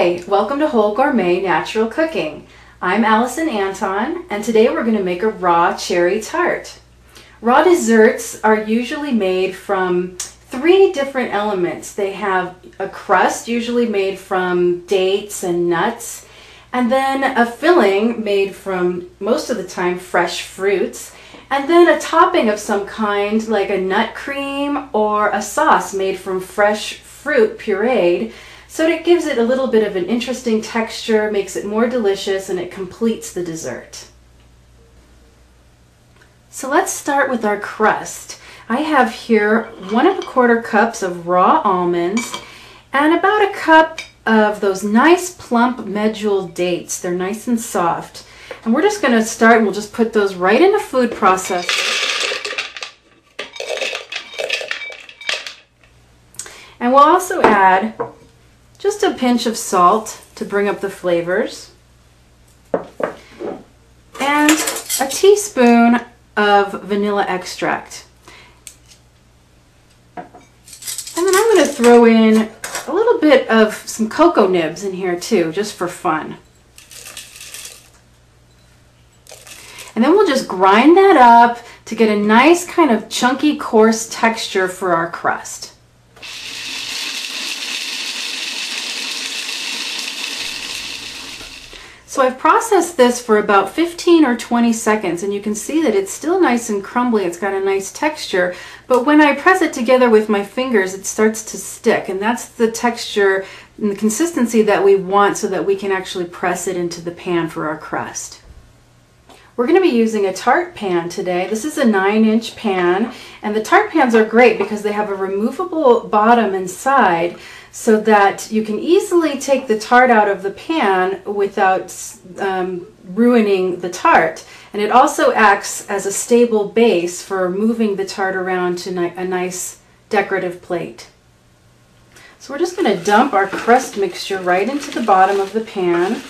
Hi, welcome to Whole Gourmet Natural Cooking. I'm Allison Anton, and today we're going to make a raw cherry tart. Raw desserts are usually made from three different elements. They have a crust, usually made from dates and nuts, and then a filling made from, most of the time, fresh fruits, and then a topping of some kind like a nut cream or a sauce made from fresh fruit pureed. So it gives it a little bit of an interesting texture, makes it more delicious, and it completes the dessert. So let's start with our crust. I have here 1 1/4 cups of raw almonds and about a cup of those nice plump medjool dates. They're nice and soft. And we're just going to start, and we'll just put those right in the food processor. And we'll also add just a pinch of salt to bring up the flavors, and a teaspoon of vanilla extract. And then I'm going to throw in a little bit of some cocoa nibs in here too, just for fun. And then we'll just grind that up to get a nice kind of chunky, coarse texture for our crust. So I've processed this for about 15 or 20 seconds, and you can see that it's still nice and crumbly. It's got a nice texture, but when I press it together with my fingers, it starts to stick, and that's the texture and the consistency that we want so that we can actually press it into the pan for our crust. We're going to be using a tart pan today. This is a 9-inch pan, and the tart pans are great because they have a removable bottom and side, so that you can easily take the tart out of the pan without ruining the tart. And it also acts as a stable base for moving the tart around to a nice decorative plate. So we're just going to dump our crust mixture right into the bottom of the pan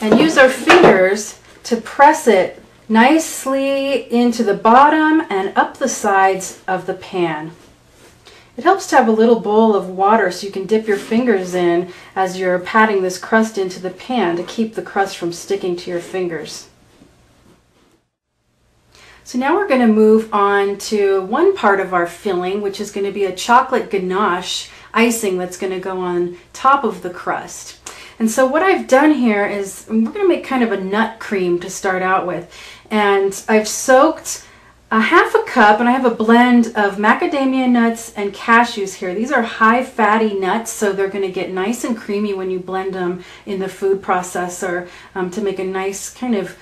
and use our fingers to press it nicely into the bottom and up the sides of the pan. It helps to have a little bowl of water so you can dip your fingers in as you're patting this crust into the pan to keep the crust from sticking to your fingers. So now we're going to move on to one part of our filling, which is going to be a chocolate ganache icing that's going to go on top of the crust. And so what I've done here is we're going to make kind of a nut cream to start out with. And I've soaked a 1/2 cup, and I have a blend of macadamia nuts and cashews here. These are high fatty nuts, so they're going to get nice and creamy when you blend them in the food processor to make a nice kind of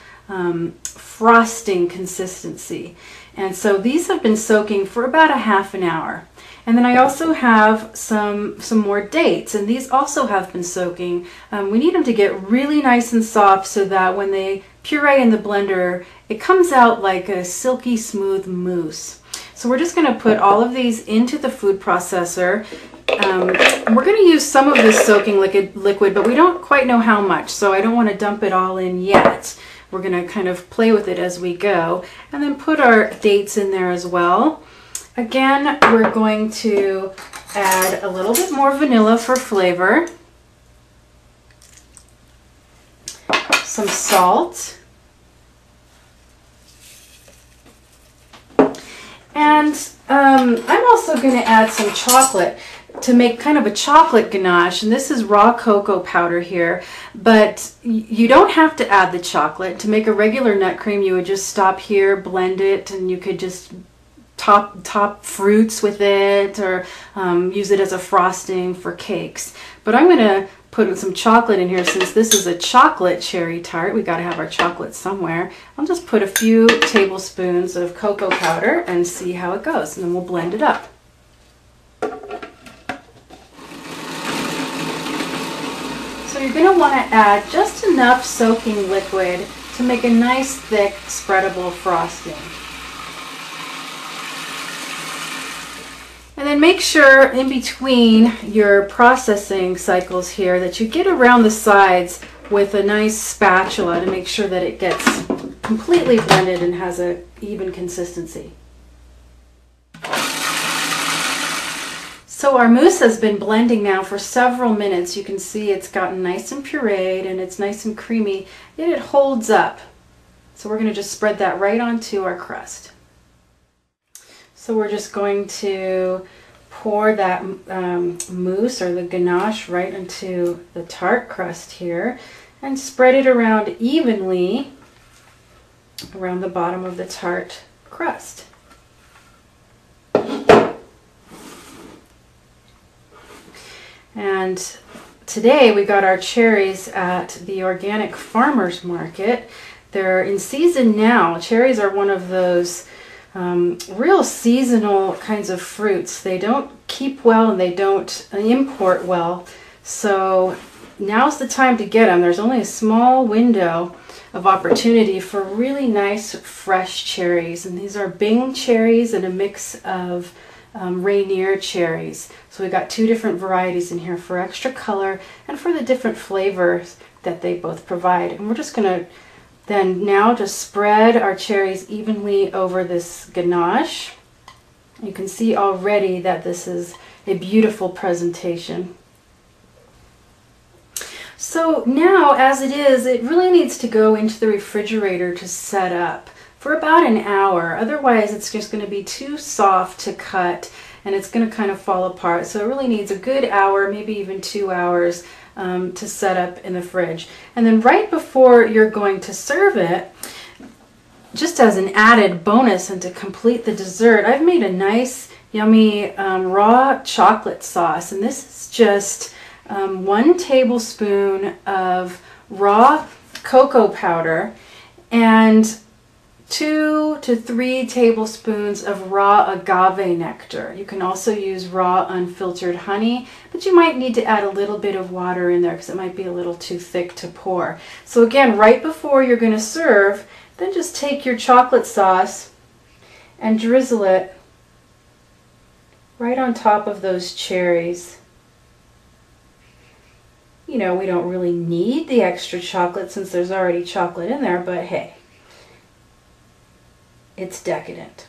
frosting consistency. And so these have been soaking for about a 1/2 hour. And then I also have some more dates, and these also have been soaking. We need them to get really nice and soft so that when they puree in the blender, it comes out like a silky smooth mousse. So we're just going to put all of these into the food processor. We're going to use some of this soaking liquid, but we don't quite know how much, so I don't want to dump it all in yet. We're going to kind of play with it as we go, and then put our dates in there as well. Again, we're going to add a little bit more vanilla for flavor, some salt, and I'm also going to add some chocolate to make kind of a chocolate ganache. And this is raw cocoa powder here, but you don't have to add the chocolate. To make a regular nut cream, you would just stop here, blend it, and you could just top fruits with it, or use it as a frosting for cakes. But I'm going to put some chocolate in here since this is a chocolate cherry tart. We got to have our chocolate somewhere. I'll just put a few tablespoons of cocoa powder and see how it goes, and then we'll blend it up. So you're going to want to add just enough soaking liquid to make a nice thick spreadable frosting. And then make sure in between your processing cycles here that you get around the sides with a nice spatula to make sure that it gets completely blended and has an even consistency. So our mousse has been blending now for several minutes. You can see it's gotten nice and pureed and it's nice and creamy, yet it holds up. So we're going to just spread that right onto our crust. So we're just going to pour that mousse or the ganache right into the tart crust here and spread it around evenly around the bottom of the tart crust. And today we got our cherries at the organic farmers market. They're in season now. Cherries are one of those real seasonal kinds of fruits. They don't keep well and they don't import well. So now's the time to get them. There's only a small window of opportunity for really nice fresh cherries. And these are Bing cherries and a mix of Rainier cherries. So we got two different varieties in here for extra color and for the different flavors that they both provide. And we're just going to then now just spread our cherries evenly over this ganache. You can see already that this is a beautiful presentation. So now, as it is, it really needs to go into the refrigerator to set up for about an hour. Otherwise, it's just going to be too soft to cut and it's going to kind of fall apart. So it really needs a good hour, maybe even 2 hours to set up in the fridge. And then right before you're going to serve it, just as an added bonus and to complete the dessert, I've made a nice, yummy raw chocolate sauce. And this is just 1 tablespoon of raw cocoa powder and 2 to 3 tablespoons of raw agave nectar. You can also use raw unfiltered honey, but you might need to add a little bit of water in there because it might be a little too thick to pour. So again, right before you're going to serve, then just take your chocolate sauce and drizzle it right on top of those cherries. You know, we don't really need the extra chocolate since there's already chocolate in there, but hey, it's decadent.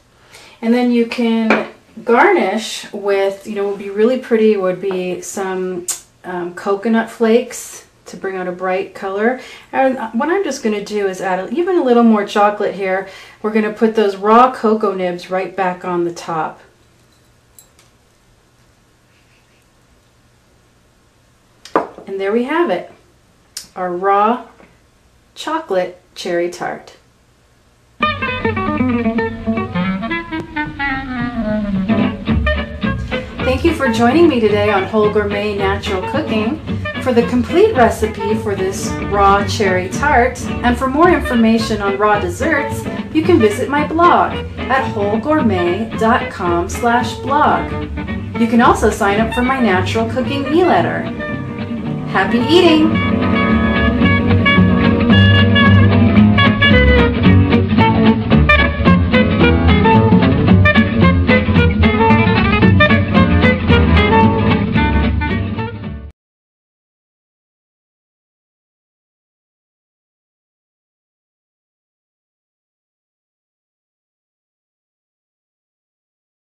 And then you can garnish with, you know, what would be really pretty would be some coconut flakes to bring out a bright color. And what I'm just going to do is add even a little more chocolate here. We're going to put those raw cocoa nibs right back on the top. And there we have it, our raw chocolate cherry tart. Thank you for joining me today on Whole Gourmet Natural Cooking. For the complete recipe for this raw cherry tart and for more information on raw desserts, you can visit my blog at wholegourmet.com/blog. You can also sign up for my natural cooking e-letter. Happy eating!